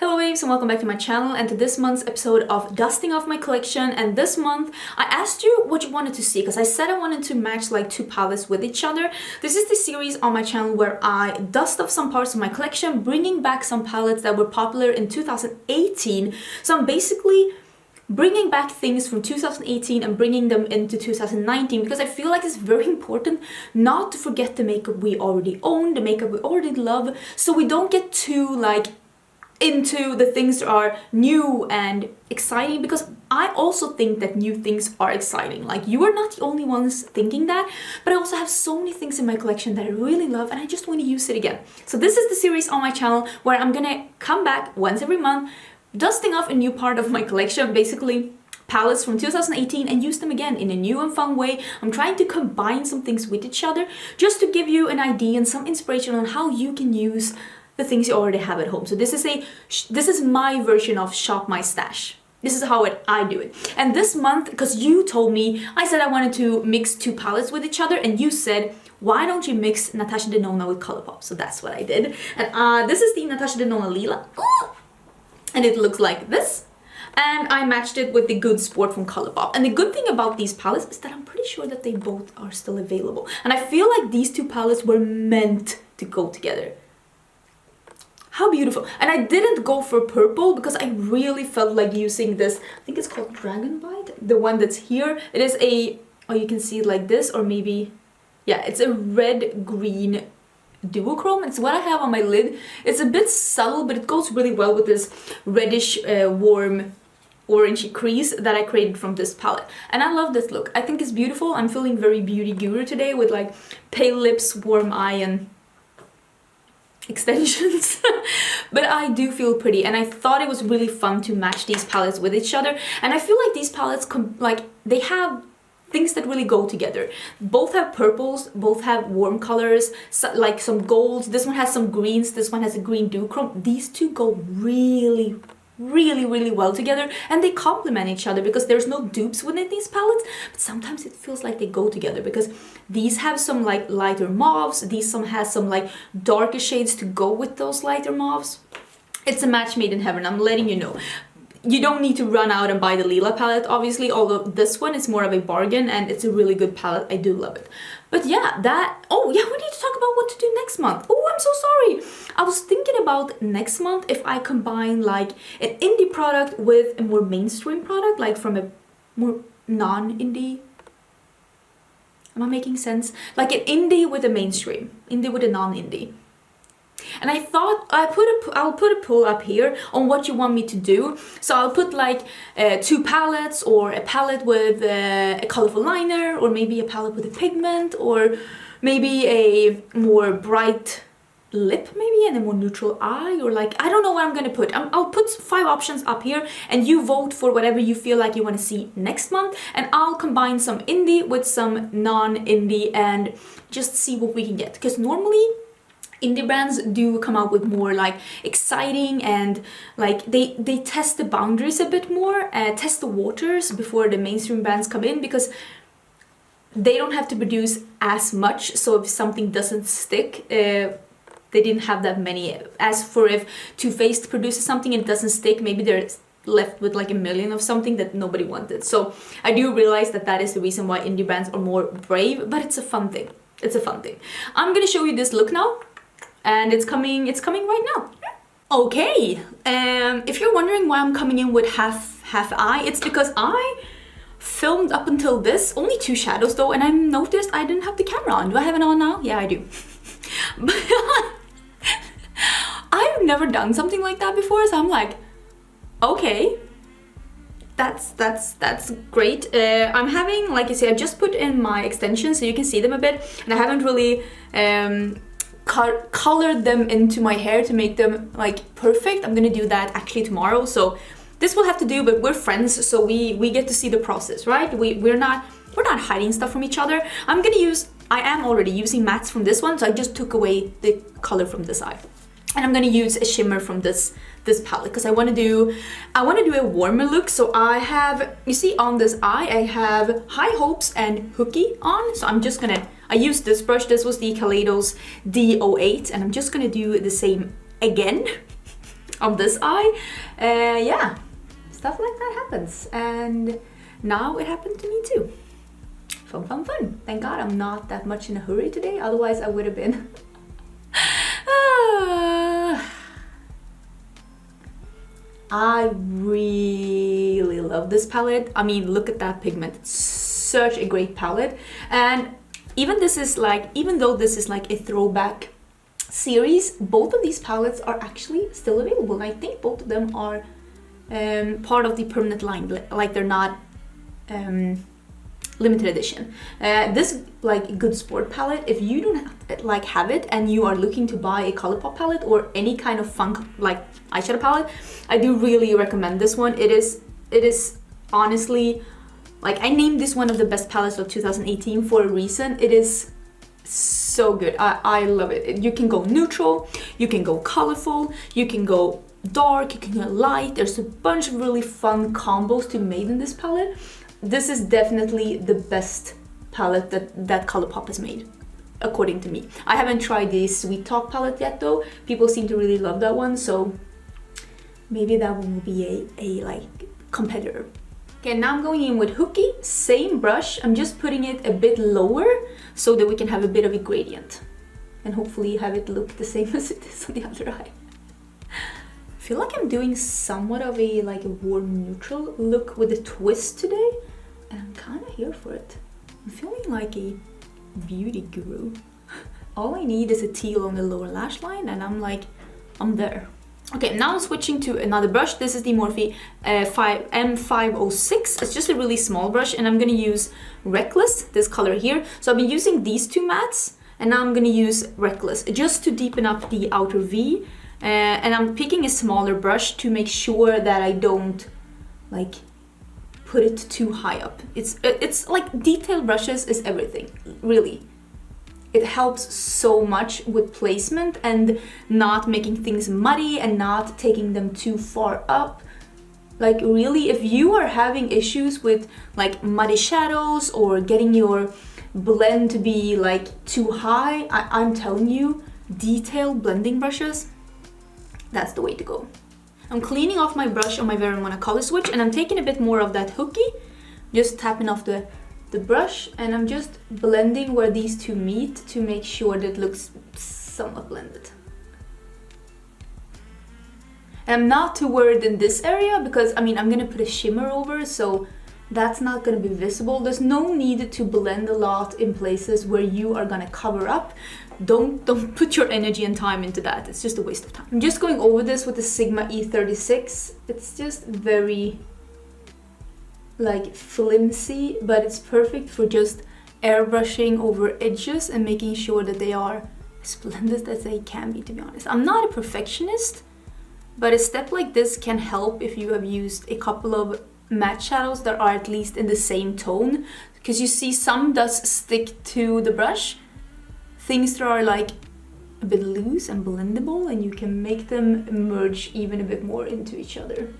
Hello babes and welcome back to my channel and to this month's episode of dusting off my collection. And this month I asked you what you wanted to see because I said I wanted to match like two palettes with each other. This is the series on my channel where I dust off some parts of my collection, bringing back some palettes that were popular in 2018. So I'm basically bringing back things from 2018 and bringing them into 2019 because I feel like it's very important not to forget the makeup we already own, the makeup we already love, so we don't get too like into the things that are new and exciting, because I also think that new things are exciting. Like, you are not the only ones thinking that, but I also have so many things in my collection that I really love and I just want to use it again. So this is the series on my channel where I'm gonna come back once every month, dusting off a new part of my collection, basically palettes from 2018, and use them again in a new and fun way. I'm trying to combine some things with each other just to give you an idea and some inspiration on how you can use the things you already have at home. So this is my version of shop my stash. This is how I do it. And this month, because you told me, I said I wanted to mix two palettes with each other, and you said, why don't you mix Natasha Denona with Colourpop? So that's what I did. And this is the Natasha Denona Lila. And it looks like this. And I matched it with the Good Sport from Colourpop. And the good thing about these palettes is that I'm pretty sure that they both are still available. And I feel like these two palettes were meant to go together. How beautiful. And I didn't go for purple because I really felt like using this, I think it's called Dragon Bite, the one that's here. It is a, oh, you can see it like this, or maybe, yeah, it's a red-green duochrome. It's what I have on my lid. It's a bit subtle, but it goes really well with this reddish, warm, orangey crease that I created from this palette. And I love this look. I think it's beautiful. I'm feeling very beauty guru today with like pale lips, warm eye, and extensions. But I do feel pretty, and I thought it was really fun to match these palettes with each other. And I feel like these palettes they have things that really go together. Both have purples, both have warm colors, so, like some golds. This one has some greens, this one has a green duochrome. These two go really well together, and they complement each other because there's no dupes within these palettes, but sometimes it feels like they go together because these have some like lighter mauves, has some like darker shades to go with those lighter mauves. It's a match made in heaven, I'm letting you know. You don't need to run out and buy the Lila palette, obviously, although this one is more of a bargain and it's a really good palette. I do love it. But yeah, oh yeah, we need to talk about what to do next month. Oh, I'm so sorry. I was thinking about next month if I combine like an indie product with a more mainstream product, like from a more non-indie. Am I making sense? Like an indie with a mainstream, indie with a non-indie. And I thought I'll put a poll up here on what you want me to do. So I'll put like two palettes, or a palette with a colorful liner, or maybe a palette with a pigment, or maybe a more bright lip maybe and a more neutral eye, or like, I don't know what I'm gonna put. I'll put 5 options up here and you vote for whatever you feel like you want to see next month, and I'll combine some indie with some non-indie and just see what we can get, because normally indie brands do come out with more like exciting and like they test the boundaries a bit more, test the waters before the mainstream brands come in, because they don't have to produce as much. So if something doesn't stick, they didn't have that many. As for if Too Faced produces something and it doesn't stick, maybe they're left with like a million of something that nobody wanted. So I do realize that that is the reason why indie brands are more brave, but it's a fun thing. It's a fun thing. I'm gonna show you this look now. And it's coming right now. Okay, if you're wondering why I'm coming in with half eye, it's because I filmed up until this, only 2 shadows though, and I noticed I didn't have the camera on. Do I have it on now? Yeah, I do. But I've never done something like that before, so I'm like, okay, that's great. I'm having, like I said, I just put in my extensions so you can see them a bit, and I haven't really colored them into my hair to make them like perfect. I'm gonna do that actually tomorrow, so this will have to do, but we're friends, so we get to see the process, right? We're not hiding stuff from each other. I am already using mattes from this one, so I just took away the color from this eye, and I'm gonna use a shimmer from this palette because I want to do a warmer look. So I have, you see on this eye, I have High Hopes and Hooky on, so I used this brush. This was the Kaleidos D08, and I'm just gonna do the same again. of this eye. Yeah, stuff like that happens, and now it happened to me too. Fun, fun, fun. Thank God I'm not that much in a hurry today, otherwise I would have been. I really love this palette. I mean, look at that pigment. It's such a great palette. And even though this is like a throwback series, both of these palettes are actually still available. And I think both of them are part of the permanent line, like they're not limited edition. This like Good Sport palette, if you don't like have it and you are looking to buy a Colourpop palette or any kind of fun like eyeshadow palette, I do really recommend this one. It is honestly, like, I named this one of the best palettes of 2018 for a reason. It is so good. I love it. You can go neutral, you can go colorful, you can go dark, you can go light. There's a bunch of really fun combos to be made in this palette. This is definitely the best palette that Colourpop has made, according to me. I haven't tried the Sweet Talk palette yet though. People seem to really love that one, so maybe that one will be a like competitor. Okay, now I'm going in with Hooky, same brush. I'm just putting it a bit lower so that we can have a bit of a gradient and hopefully have it look the same as it is on the other eye. I feel like I'm doing somewhat of a like a warm neutral look with a twist today, and I'm kind of here for it. I'm feeling like a beauty guru. All I need is a teal on the lower lash line and I'm there. Okay, now I'm switching to another brush. This is the Morphe M506. It's just a really small brush, and I'm gonna use Reckless, this color here. So I've been using these two mattes, and now I'm gonna use Reckless just to deepen up the outer V. And I'm picking a smaller brush to make sure that I don't like put it too high up. It's like detailed brushes is everything, really. It helps so much with placement and not making things muddy and not taking them too far up. Like really, if you are having issues with like muddy shadows or getting your blend to be like too high, I'm telling you, detailed blending brushes, that's the way to go. I'm cleaning off my brush on my Verona color switch, and I'm taking a bit more of that Hooky, just tapping off the brush, and I'm just blending where these two meet to make sure that it looks somewhat blended. And I'm not too worried in this area because I mean I'm gonna put a shimmer over, so that's not gonna be visible. There's no need to blend a lot in places where you are gonna cover up. Don't put your energy and time into that. It's just a waste of time. I'm just going over this with the Sigma E36. It's just very like flimsy, but it's perfect for just airbrushing over edges and making sure that they are as blended as they can be, to be honest. I'm not a perfectionist, but a step like this can help if you have used a couple of matte shadows that are at least in the same tone, because you see some does stick to the brush, things that are like a bit loose and blendable, and you can make them merge even a bit more into each other.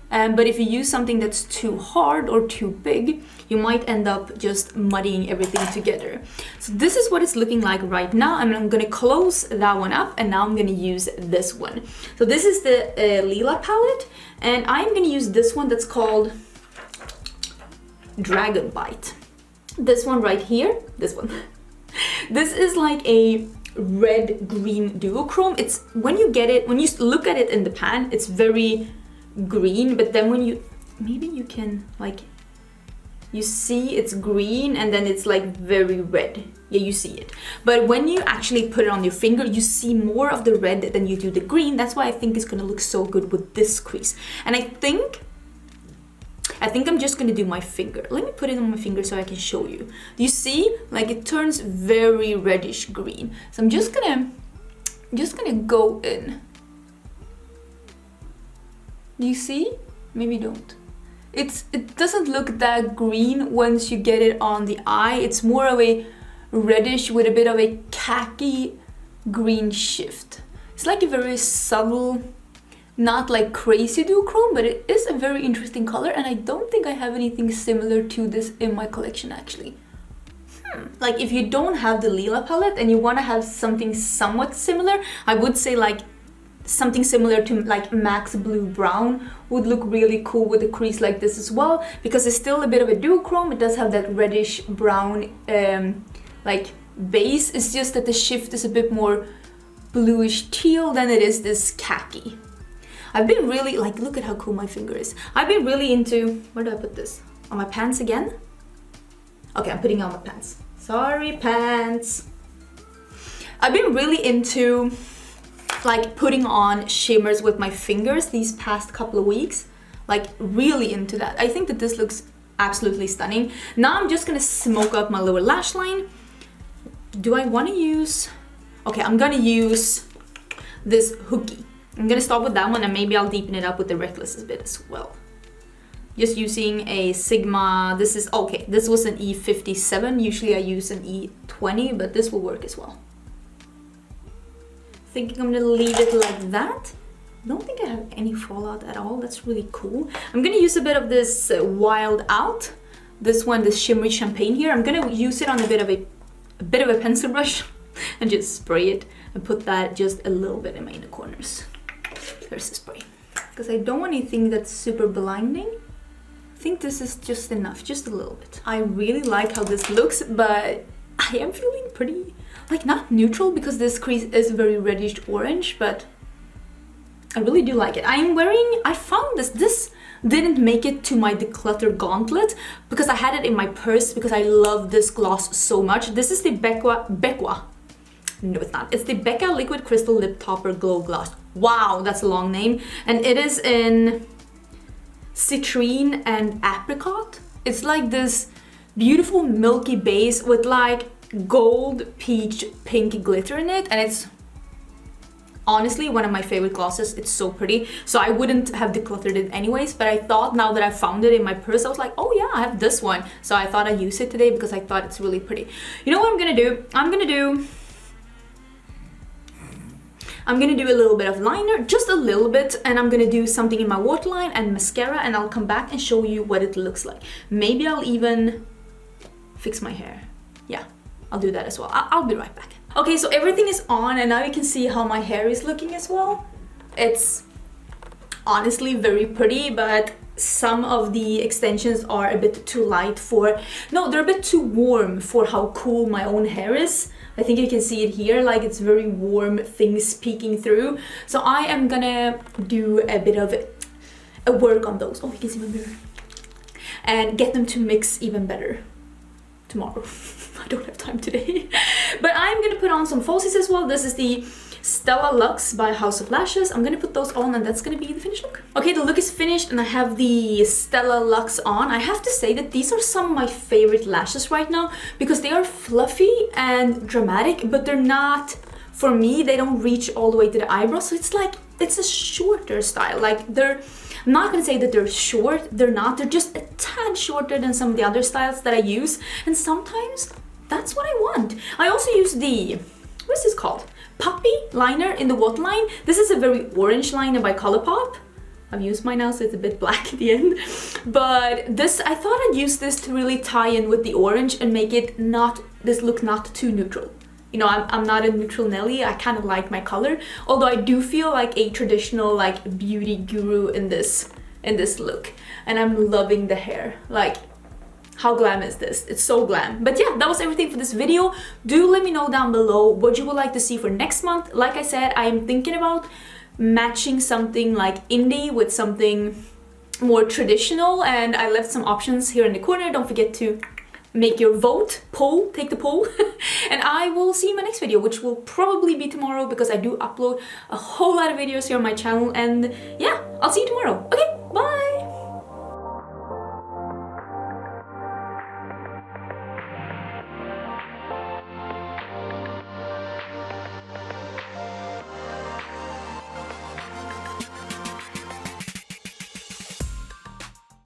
But if you use something that's too hard or too big, you might end up just muddying everything together. So this is what it's looking like right now, and I'm gonna close that one up, and now I'm gonna use this one. So this is the Lila palette, and I'm gonna use this one that's called Dragon Bite. This one right here, this one. This is like a red-green duochrome. It's when you get it, when you look at it in the pan, it's very green, but then when you, maybe you can like, you see it's green and then it's like very red. Yeah, you see it. But when you actually put it on your finger, you see more of the red than you do the green. That's why I think it's gonna look so good with this crease. And I think I'm just gonna do my finger. Let me put it on my finger so I can show you. Do you see? Like it turns very reddish green. So I'm just gonna go in. Do you see? Maybe don't. It doesn't look that green once you get it on the eye. It's more of a reddish with a bit of a khaki green shift. It's like a very subtle, not like crazy duochrome, but it is a very interesting color, and I don't think I have anything similar to this in my collection actually. Like if you don't have the Lila palette and you want to have something somewhat similar, I would say like something similar to like Max Blue Brown would look really cool with a crease like this as well, because it's still a bit of a duochrome. It does have that reddish brown like base. It's just that the shift is a bit more bluish teal than it is this khaki. I've been really like, look at how cool my finger is. I've been really into, where do I put this? On my pants again? Okay, I'm putting on my pants. Sorry, pants. I've been really into like putting on shimmers with my fingers these past couple of weeks. Like really into that. I think that this looks absolutely stunning. Now I'm just gonna smoke up my lower lash line. Do I want to use... Okay, I'm gonna use this hooky. I'm gonna start with that one and maybe I'll deepen it up with the Reckless a bit as well. Just using a Sigma, this is, okay, this was an E57. Usually I use an E20, but this will work as well. Thinking I'm gonna leave it like that. I don't think I have any fallout at all. That's really cool. I'm gonna use a bit of this Wild Out. This one, this shimmery champagne here. I'm gonna use it on a bit of a pencil brush and just spray it and put that just a little bit in my inner corners. There's the spray. Because I don't want anything that's super blinding. I think this is just enough, just a little bit. I really like how this looks, but I am feeling pretty, like not neutral because this crease is very reddish orange, but I really do like it. I found this didn't make it to my declutter gauntlet because I had it in my purse because I love this gloss so much. This is the Becqua. No, it's not. It's the Becca Liquid Crystal Lip Topper Glow Gloss. Wow, that's a long name. And it is in citrine and apricot. It's like this beautiful milky base with like gold, peach, pink glitter in it, and it's honestly one of my favorite glosses. It's so pretty. So I wouldn't have decluttered it anyways, but I thought now that I found it in my purse, I was like, oh yeah, I have this one. So I thought I'd use it today because I thought it's really pretty. You know what I'm gonna do? I'm gonna do a little bit of liner, just a little bit, and I'm gonna do something in my waterline and mascara, and I'll come back and show you what it looks like. Maybe I'll even fix my hair. Yeah, I'll do that as well. I'll be right back. Okay, so everything is on and now you can see how my hair is looking as well. It's honestly very pretty, but some of the extensions are a bit too light for... No, they're a bit too warm for how cool my own hair is. I think you can see it here, like it's very warm, things peeking through. So I am gonna do a bit of a work on those. Oh, you can see my mirror. And get them to mix even better tomorrow. I don't have time today. But I'm gonna put on some falsies as well. This is the Stella Luxe by House of Lashes. I'm gonna put those on and that's gonna be the finished look. Okay, the look is finished and I have the Stella Luxe on. I have to say that these are some of my favorite lashes right now because they are fluffy and dramatic, but they're not, for me, they don't reach all the way to the eyebrows. So it's like, it's a shorter style. Like I'm not gonna say that they're short, they're not. They're just a tad shorter than some of the other styles that I use. And sometimes that's what I want. I also use the, what's this called? Puppy liner in the waterline. This is a very orange liner by Colourpop. I've used mine now, so it's a bit black at the end. But this, I thought I'd use this to really tie in with the orange and make it not, this look not too neutral. You know, I'm not a neutral Nelly. I kind of like my color. Although I do feel like a traditional like beauty guru in this look. And I'm loving the hair. Like, how glam is this? It's so glam. But yeah, that was everything for this video. Do let me know down below what you would like to see for next month. Like I said, I am thinking about matching something like indie with something more traditional, and I left some options here in the corner. Don't forget to make your vote, poll, take the poll. And I will see you in my next video, which will probably be tomorrow because I do upload a whole lot of videos here on my channel. And yeah, I'll see you tomorrow.